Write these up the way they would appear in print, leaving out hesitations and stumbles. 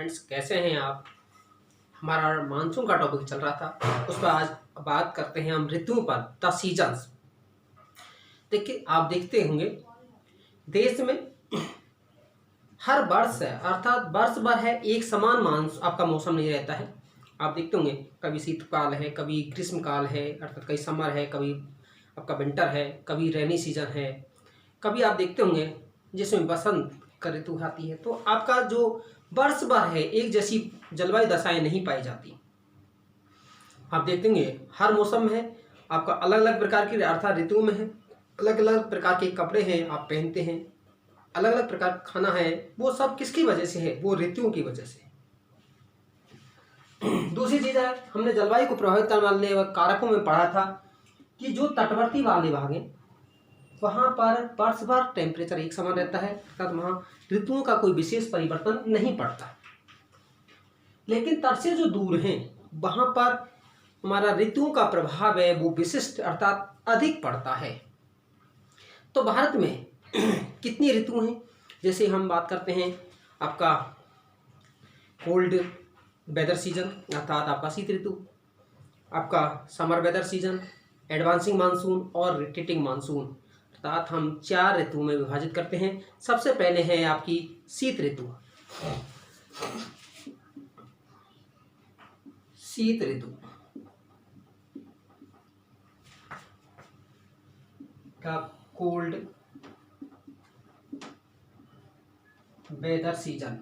Friends, कैसे हैं आप। हमारा मानसून का टॉपिक चल रहा था, उस पर आज बात करते हैं हम ऋतुओं पर, द सीजन्स। देखिए, आप देखते होंगे देश में हर वर्ष है, अर्थात वर्ष भर है, एक समान मानसून आपका मौसम नहीं रहता है। आप देखते होंगे कभी शीतकाल है, कभी ग्रीष्मकाल है, अर्थात कभी समर है, कभी आपका विंटर है, कभी रेनी सीजन है, कभी आप देखते होंगे जिसमें बसंत का ऋतु आती है। तो आपका जो वर्ष भर है, एक जैसी जलवायु दशाएं नहीं पाई जाती। आप देखते होंगे हर मौसम में है आपका अलग अलग प्रकार की, अर्थात ऋतुओं में है अलग अलग प्रकार के कपड़े हैं आप पहनते हैं, अलग अलग प्रकार का खाना है। वो सब किसकी वजह से है? वो ऋतुओं की वजह से। दूसरी चीज है, हमने जलवायु को प्रभावित करने वाले कारकों में पढ़ा था कि जो तटवर्ती वाले भाग हैं वहाँ पर वर्ष भर टेम्परेचर एक समान रहता है, अर्थात वहाँ ऋतुओं का कोई विशेष परिवर्तन नहीं पड़ता। लेकिन तट से जो दूर हैं वहाँ पर हमारा ऋतुओं का प्रभाव है वो विशिष्ट अर्थात अधिक पड़ता है। तो भारत में कितनी ऋतु हैं? जैसे हम बात करते हैं आपका कोल्ड वेदर सीजन अर्थात आपका शीत ऋतु, आपका summer weather season, advancing monsoon और रिट्रीटिंग मानसून, अर्थात हम 4 ऋतुओं में विभाजित करते हैं। सबसे पहले है आपकी शीत ऋतु। शीत ऋतु का कोल्ड वेदर सीजन।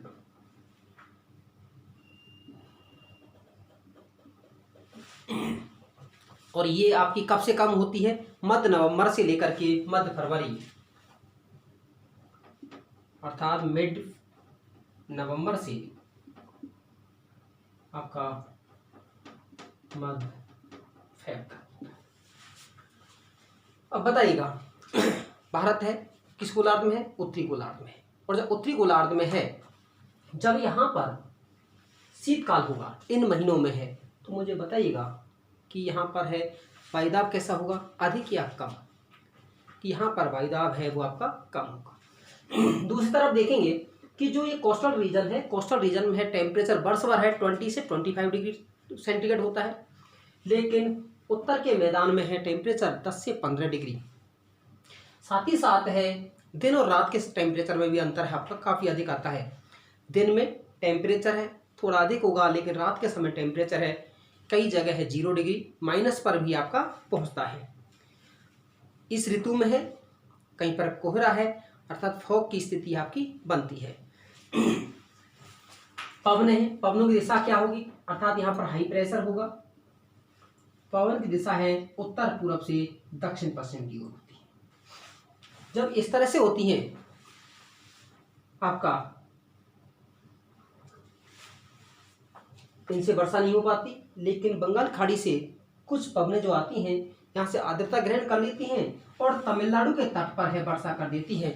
और ये आपकी कब से कम होती है? मध्य नवंबर से लेकर के मध्य फरवरी, अर्थात मिड नवंबर से आपका मध्य फेब तक। अब बताइएगा, भारत है किस गोलार्ध में है? उत्तरी गोलार्ध में। और जब उत्तरी गोलार्ध में है, जब यहाँ पर शीतकाल होगा, इन महीनों में है, तो मुझे बताइएगा कि यहाँ पर है वायुदाब कैसा होगा, अधिक या कम? कि यहाँ पर वायुदाब है वो आपका कम होगा। दूसरी तरफ देखेंगे कि जो ये कोस्टल रीजन है, कोस्टल रीजन में है टेम्परेचर वर्ष भर है 20 से 25 डिग्री सेंटीग्रेड होता है, लेकिन उत्तर के मैदान में है टेम्परेचर 10 से 15 डिग्री। साथ ही साथ है दिन और रात के टेम्परेचर में भी अंतर है, आपका काफ़ी अधिक आता है। दिन में टेम्परेचर है थोड़ा अधिक होगा, लेकिन रात के समय टेम्परेचर है कई जगह है 0 डिग्री माइनस पर भी आपका पहुंचता है। इस ऋतु में है कहीं पर कोहरा है, अर्थात फॉग की स्थिति आपकी बनती है। पवन है, पवनों की दिशा क्या होगी? अर्थात यहाँ पर हाई प्रेशर होगा। पवन की दिशा है उत्तर पूर्व से दक्षिण पश्चिम की ओर होती है। जब इस तरह से होती है आपका, इनसे वर्षा नहीं हो पाती, लेकिन बंगाल खाड़ी से कुछ पवनें जो आती हैं यहाँ से आर्द्रता ग्रहण कर लेती हैं और तमिलनाडु के तट पर है वर्षा कर देती है।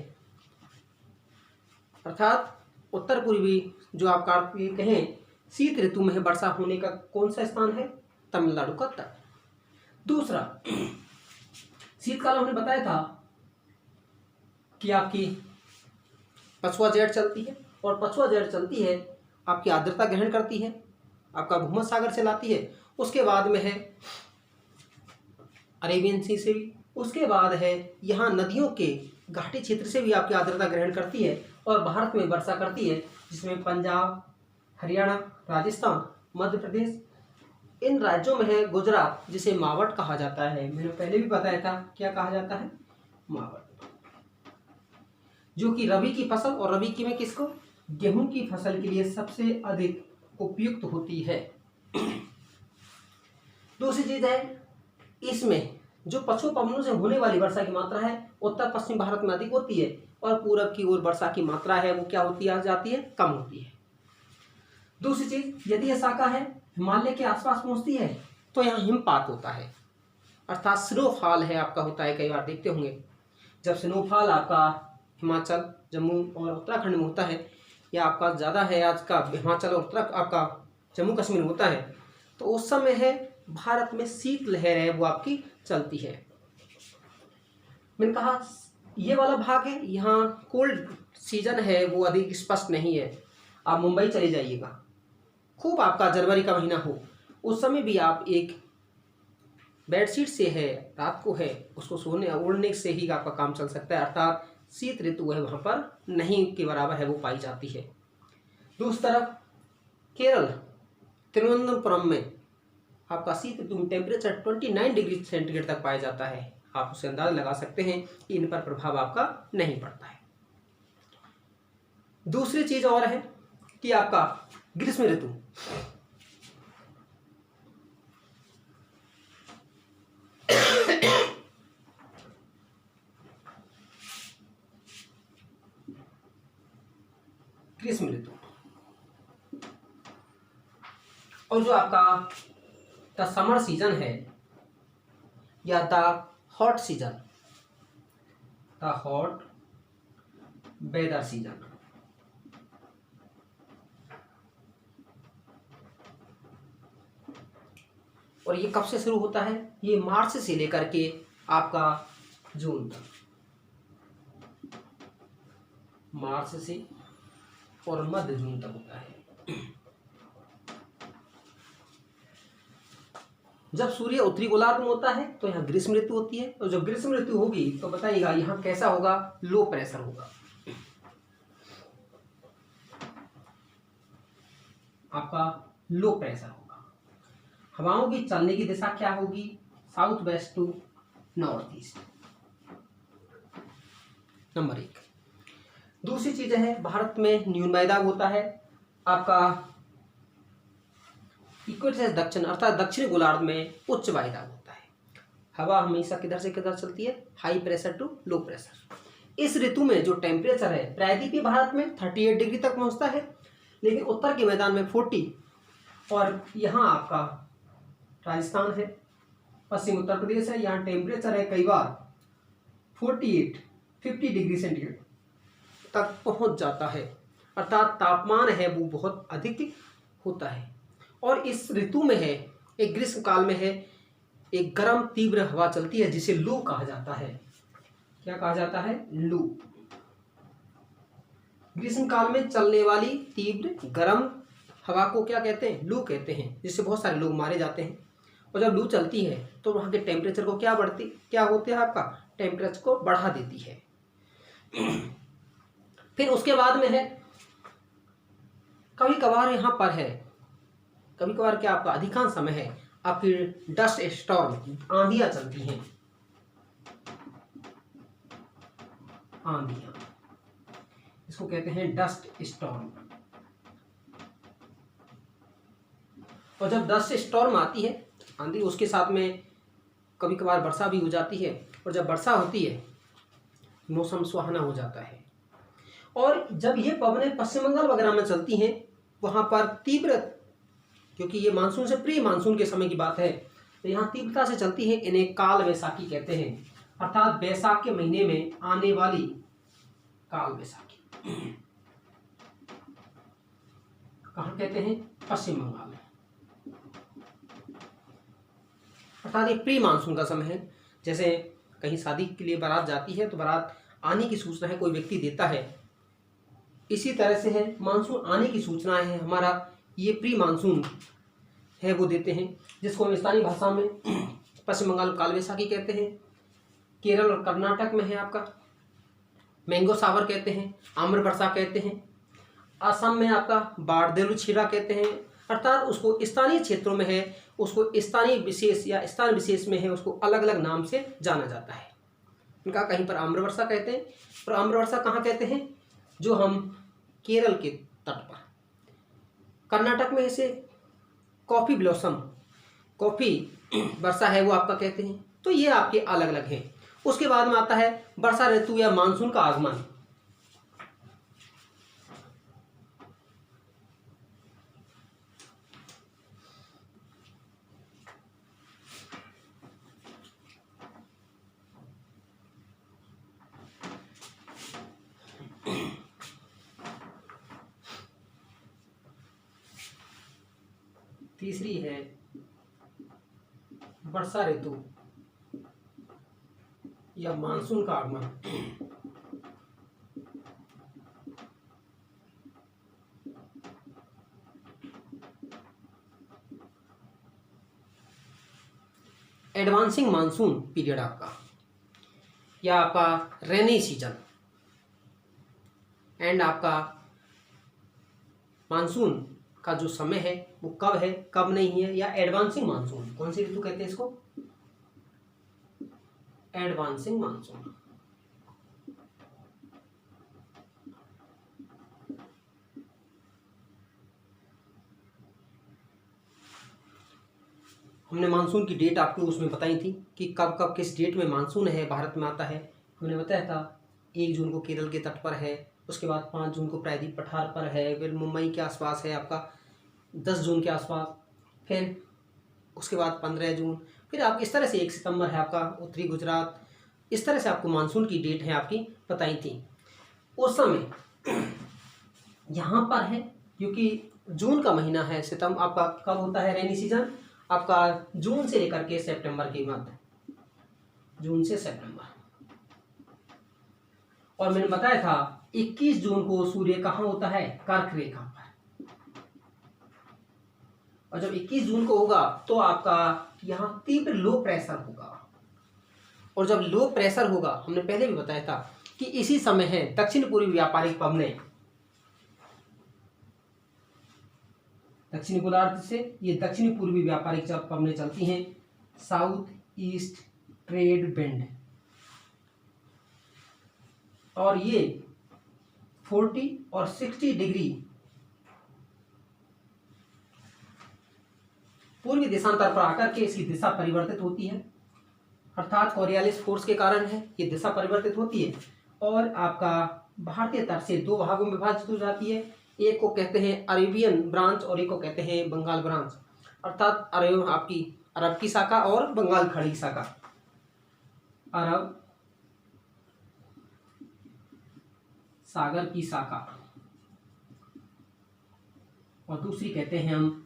अर्थात उत्तर पूर्वी जो आप कहें शीत ऋतु में है वर्षा होने का कौन सा स्थान है? तमिलनाडु का तट। दूसरा, शीतकाल हमने बताया था कि आपकी पछुआ जेठ चलती है, और पछुआ जेठ चलती है आपकी आर्द्रता ग्रहण करती है, आपका भूमध्य सागर से लाती है। उसके बाद में है अरेबियन सी से भी, उसके बाद है यहाँ नदियों के घाटी क्षेत्र से भी आपकी आर्द्रता ग्रहण करती है और भारत में वर्षा करती है, जिसमें पंजाब, हरियाणा, राजस्थान, मध्य प्रदेश, इन राज्यों में है गुजरात, जिसे मावट कहा जाता है। मैंने पहले भी बताया था क्या कहा जाता है? मावट, जो कि रबी की फसल, और रबी की में किसको? गेहूं की फसल के लिए सबसे अधिक उपयुक्त होती है। दूसरी चीज है, इसमें जो पछुआ पवनों से होने वाली वर्षा की मात्रा है उत्तर पश्चिम भारत में अधिक होती है, और पूरब की ओर वर्षा की मात्रा है वो क्या होती है? जाती है, कम होती है। दूसरी चीज, यदि यह शाखा है हिमालय के आसपास पहुंचती है तो यहाँ हिमपात होता है, अर्थात स्नोफॉल है आपका होता है। कई बार देखते होंगे जब स्नोफॉल आपका हिमाचल, जम्मू और उत्तराखंड में होता है, या आपका ज़्यादा है आज का हिमाचल और आपका जम्मू कश्मीर में होता है, तो उस समय है भारत में शीत लहर है वो आपकी चलती है। मैंने कहा ये वाला भाग है, यहाँ कोल्ड सीजन है वो अधिक स्पष्ट नहीं है। आप मुंबई चले जाइएगा, खूब आपका जनवरी का महीना हो, उस समय भी आप एक बेडशीट से है, रात को है, उसको सोने ओढ़ने से ही आपका काम चल सकता है, अर्थात शीत ऋतु है वहाँ पर नहीं के बराबर है वो पाई जाती है। दूसरी तरफ केरल तिरुवनंतपुरम में आपका शीत ऋतु में टेम्परेचर 29 डिग्री सेंटीग्रेड तक पाया जाता है। आप उससे अंदाजा लगा सकते हैं कि इन पर प्रभाव आपका नहीं पड़ता है। दूसरी चीज और है कि आपका ग्रीष्म ऋतु, ग्रीष्म ऋतु और जो आपका द समर सीजन है या the hot season, the hot weather season, और ये कब से शुरू होता है? ये मार्च से लेकर के आपका जून तक, मार्च से और मध्य जून तक होता है। जब सूर्य उत्तरी गोलार्ध में होता है तो यहाँ ग्रीष्म ऋतु होती है, और जब ग्रीष्म ऋतु होगी तो बताइएगा यहाँ कैसा होगा? लो प्रेशर होगा, आपका लो प्रेशर होगा। हवाओं की चलने की दिशा क्या होगी? South west to north east, number 1। दूसरी चीज है भारत में न्यून वायुदाब होता है, आपका इक्वेटर से दक्षिण अर्थात दक्षिणी गोलार्ध में उच्च वायुदाब होता है। हवा हमेशा किधर से किधर चलती है? High pressure to low pressure. इस ऋतु में जो टेम्परेचर है प्रायद्वीपीय भारत में 38 डिग्री तक पहुंचता है, लेकिन उत्तर के मैदान में 40, और यहाँ आपका राजस्थान है, पश्चिम उत्तर प्रदेश है, यहाँ टेम्परेचर है कई बार 48-50 डिग्री सेंटीग्रेड तक पहुंच जाता है, अर्थात तापमान है वो बहुत अधिक होता है। और इस ऋतु में है एक ग्रीष्म काल में है एक गर्म तीव्र हवा चलती है जिसे लू कहा जाता है। क्या कहा जाता है? लू। ग्रीष्म काल में चलने वाली तीव्र गर्म हवा को क्या कहते हैं? लू कहते हैं, जिससे बहुत सारे लोग मारे जाते हैं। और जब लू चलती है तो वहाँ के टेम्परेचर को क्या होती है? आपका टेम्परेचर को बढ़ा देती है। फिर उसके बाद में है कभी कभार यहाँ पर है, कभी कभार क्या आपका अधिकांश समय है आपकी डस्ट स्टॉर्म, आंधियां चलती हैं, आंधियां, इसको कहते हैं डस्ट स्टॉर्म। और जब डस्ट स्टॉर्म आती है आंधी, उसके साथ में कभी कभार वर्षा भी हो जाती है, और जब वर्षा होती है मौसम सुहाना हो जाता है। और जब ये पवनें पश्चिम बंगाल वगैरह में चलती हैं वहाँ पर तीव्र, क्योंकि ये मानसून से प्री मानसून के समय की बात है, तो यहाँ तीव्रता से चलती है, इन्हें काल वैसाखी कहते हैं, अर्थात बैसाख के महीने में आने वाली काल वैसाखी। कहाँ कहते हैं? पश्चिम बंगाल में, अर्थात ये प्री मानसून का समय है। जैसे कहीं शादी के लिए बारात जाती है तो बारात आने की सूचना है कोई व्यक्ति देता है, इसी तरह से है मानसून आने की सूचना है हमारा, ये प्री मानसून है वो देते हैं, जिसको हम स्थानीय भाषा में पश्चिम बंगाल काल वैसाखी कहते हैं। केरल और कर्नाटक में है आपका मैंगो सावर कहते हैं, आम्र वर्षा कहते हैं। असम में आपका बारदेलु छिरा कहते हैं, अर्थात उसको स्थानीय क्षेत्रों में है, उसको स्थानीय विशेष या स्थान विशेष में है, उसको अलग अलग नाम से जाना जाता है। इनका कहीं पर आम्र वर्षा कहते हैं, और आम्र वर्षा कहाँ कहते हैं? जो हम केरल के तट पर। कर्नाटक में इसे कॉफी ब्लॉसम, कॉफी वर्षा है वो आपका कहते हैं। तो ये आपके अलग अलग हैं। उसके बाद में आता है वर्षा ऋतु या मानसून का आगमन। तीसरी है वर्षा ऋतु या मानसून का आगमन। एडवांसिंग मानसून पीरियड आपका, या आपका रेनी सीजन, एंड आपका मानसून का जो समय है वो कब है कब नहीं है, या एडवांसिंग मानसून, कौन सी ऋतु कहते हैं इसको, एडवांसिंग मानसून। हमने मानसून की डेट आपको उसमें बताई थी कि कब कब किस डेट में मानसून है भारत में आता है। हमने बताया था 1 जून को केरल के तट पर है, उसके बाद 5 जून को प्रायद्वीप पठार पर है, फिर मुंबई के आसपास है आपका 10 जून के आसपास, फिर उसके बाद 15 जून, फिर आप इस तरह से 1 सितंबर है आपका उत्तरी गुजरात। इस तरह से आपको मानसून की डेट है आपकी बताई थी। उस समय यहाँ पर है क्योंकि जून का महीना है, सितंबर आपका कब होता है रेनी सीजन, आपका जून से लेकर के सितंबर के मध्य, जून से सितंबर। और मैंने बताया था 21 जून को सूर्य कहाँ होता है, कर्क रेखा पर। और जब 21 जून को होगा तो आपका यहाँ तीव्र लो प्रेशर होगा, और जब लो प्रेशर होगा हमने पहले भी बताया था कि इसी समय है दक्षिण पूर्वी व्यापारिक पवनें, दक्षिणी गोलार्ध से ये दक्षिणी पूर्वी व्यापारिक पवनें चलती हैं, साउथ ईस्ट ट्रेड विंड, और ये 40 और 60 डिग्री पूर्वी देशांतर पर आकर के इसकी दिशा परिवर्तित होती है, अर्थात कोरियालिस फोर्स के कारण है ये दिशा परिवर्तित होती है, और आपका भारतीय तट से 2 भागों में विभाजित हो जाती है। एक को कहते हैं अरेबियन ब्रांच और एक को कहते हैं बंगाल ब्रांच, अर्थात अरब आपकी अरब की शाखा और बंगाल खाड़ी की शाखा, अरब सागर की शाखा, और दूसरी कहते हैं हम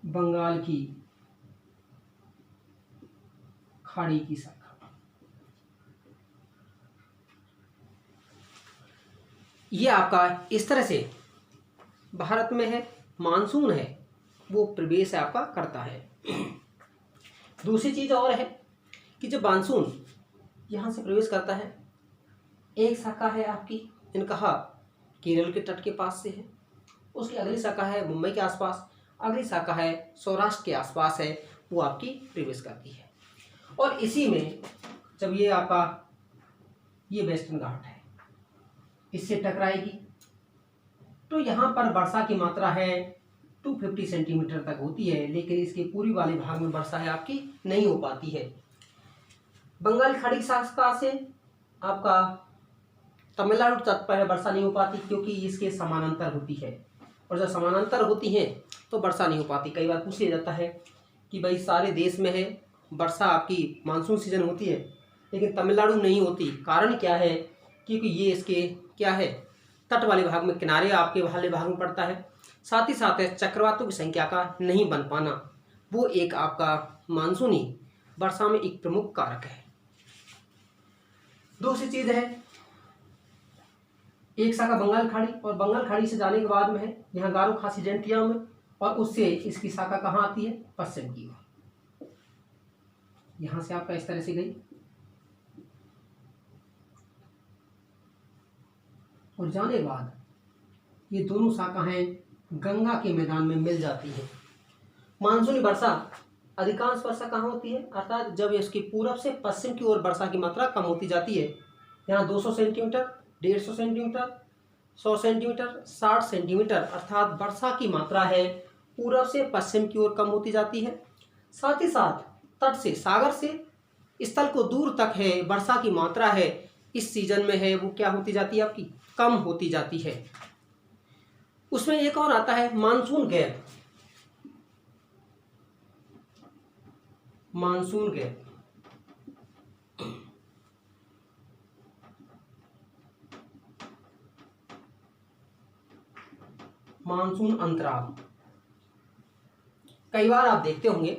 बंगाल की खाड़ी की शाखा। ये आपका इस तरह से भारत में है, मानसून है वो प्रवेश आपका करता है। दूसरी चीज और है कि जब मानसून यहाँ से प्रवेश करता है, एक शाखा है आपकी मैंने कहा केरल के तट के पास से है, उसकी अगली शाखा है मुंबई के आसपास, अगली शाखा है सौराष्ट्र के आसपास है, वो आपकी प्रवेश करती है। और इसी में जब ये आपका ये वेस्टर्न घाट है इससे टकराएगी तो यहाँ पर वर्षा की मात्रा है 250 सेंटीमीटर तक होती है, लेकिन इसके पूर्वी वाले भाग में वर्षा है आपकी नहीं हो पाती है। बंगाल खाड़ी की शाखा से आपका तमिलनाडु तट पर वर्षा नहीं हो पाती क्योंकि इसके समानांतर होती है, और जब समानांतर होती हैं तो वर्षा नहीं हो पाती। कई बार पूछ लिया जाता है कि भाई सारे देश में है वर्षा आपकी मानसून सीजन होती है लेकिन तमिलनाडु नहीं होती, कारण क्या है, क्योंकि ये इसके क्या है तट वाले भाग में, किनारे आपके वाले भाग में पड़ता है, साथ ही साथ चक्रवातों की संख्या का नहीं बन पाना, वो एक आपका मानसूनी वर्षा में एक प्रमुख कारक है। दूसरी चीज है एक शाखा बंगाल खाड़ी, और बंगाल खाड़ी से जाने के बाद में है यहाँ गारो खासी डेल्टा में, और उससे इसकी शाखा कहाँ आती है पश्चिम की ओर, यहाँ से आपका इस तरह से गई और जाने के बाद ये दोनों शाखाएं गंगा के मैदान में मिल जाती हैं। मानसूनी वर्षा अधिकांश वर्षा कहाँ होती है, अर्थात जब इसकी पूरब से पश्चिम की ओर वर्षा की मात्रा कम होती जाती है। यहाँ 200 सेंटीमीटर, 150 सेंटीमीटर, 100 सेंटीमीटर, 60 सेंटीमीटर, अर्थात वर्षा की मात्रा है पूरब से पश्चिम की ओर कम होती जाती है। साथ ही साथ तट से सागर से स्थल को दूर तक है वर्षा की मात्रा है इस सीजन में है वो क्या होती जाती है आपकी कम होती जाती है। उसमें एक और आता है monsoon gap, monsoon gap, monsoon अंतराल। कई बार आप देखते होंगे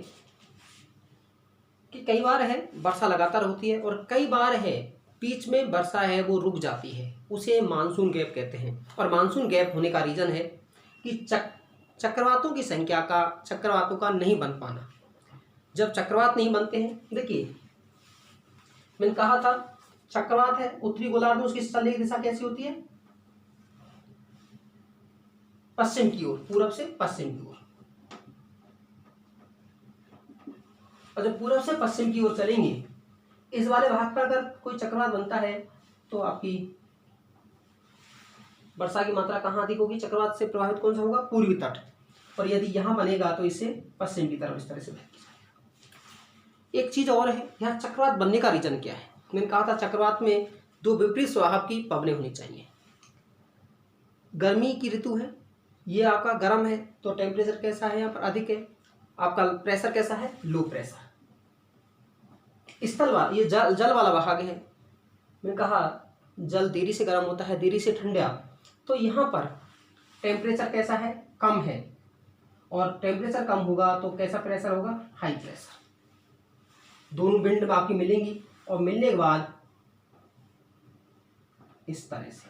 कि कई बार है वर्षा लगातार होती है और कई बार है बीच में वर्षा है वो रुक जाती है, उसे मानसून गैप कहते हैं। और मानसून गैप होने का रीजन है कि चक्रवातों की संख्या का, चक्रवातों का नहीं बन पाना, जब चक्रवात नहीं बनते हैं, देखिए मैंने कहा था चक्रवात है उत्तरी गोलार्ध में, उसकी चलने की दिशा कैसी होती है? पश्चिम की ओर, पूरब से पश्चिम की ओर। और जब पूरब से पश्चिम की ओर चलेंगे, इस वाले भाग पर अगर कोई चक्रवात बनता है तो आपकी वर्षा की मात्रा कहाँ अधिक होगी? चक्रवात से प्रभावित कौन सा होगा? पूर्वी तट। और यदि यहाँ बनेगा तो इसे पश्चिम की तरफ इस तरह से बह के जाएगा। एक चीज और है, यहाँ चक्रवात बनने का रीजन क्या है? मैंने कहा था चक्रवात में दो विपरीत स्वभाव की पवनें होनी चाहिए। गर्मी की ऋतु है, ये आपका गर्म है तो टेम्परेचर कैसा है? यहाँ पर अधिक है। आपका प्रेशर कैसा है? Low pressure. स्थल वाला, ये जल वाला भाग है। मैंने कहा जल देरी से गर्म होता है, देरी से ठंडा, तो यहाँ पर टेम्परेचर कैसा है? कम है। और टेम्परेचर कम होगा तो कैसा प्रेशर होगा? High pressure. दोनों विंड में आपकी मिलेंगी और मिलने के बाद इस तरह से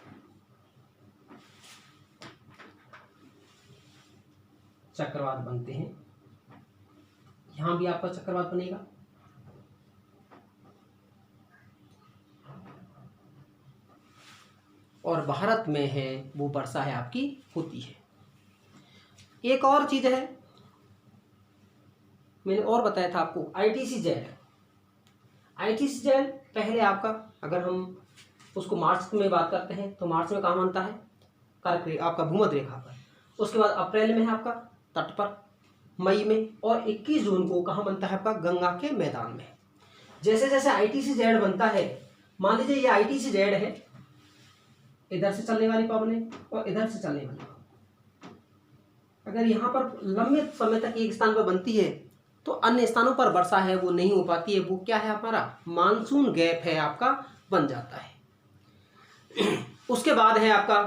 चक्रवात बनते हैं। यहां भी आपका चक्रवात बनेगा। और भारत में है वो वर्षा है आपकी होती है। एक और चीज है, मैंने और बताया था आपको, ITC-Z। ITC-Z पहले आपका, अगर हम उसको मार्च में बात करते हैं तो मार्च में कहाँ बनता है? कर्क आपका भूमध्य रेखा पर। उसके बाद अप्रैल में है आपका तट पर, मई में, और 21 जून को कहाँ बनता है आपका? गंगा के मैदान में। जैसे जैसे ITC-Z बनता है, मान लीजिए ये ITC-Z है, इधर से चलने वाली पवनें और इधर से चलने वाली पवनें, अगर यहाँ पर लंबे समय तक एक स्थान पर बनती है तो अन्य स्थानों पर वर्षा है वो नहीं हो पाती है। वो क्या है? हमारा मानसून गैप है आपका, बन जाता है। उसके बाद है आपका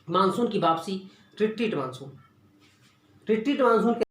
मानसून की वापसी, रिट्रीट मानसून। Retreat monsoon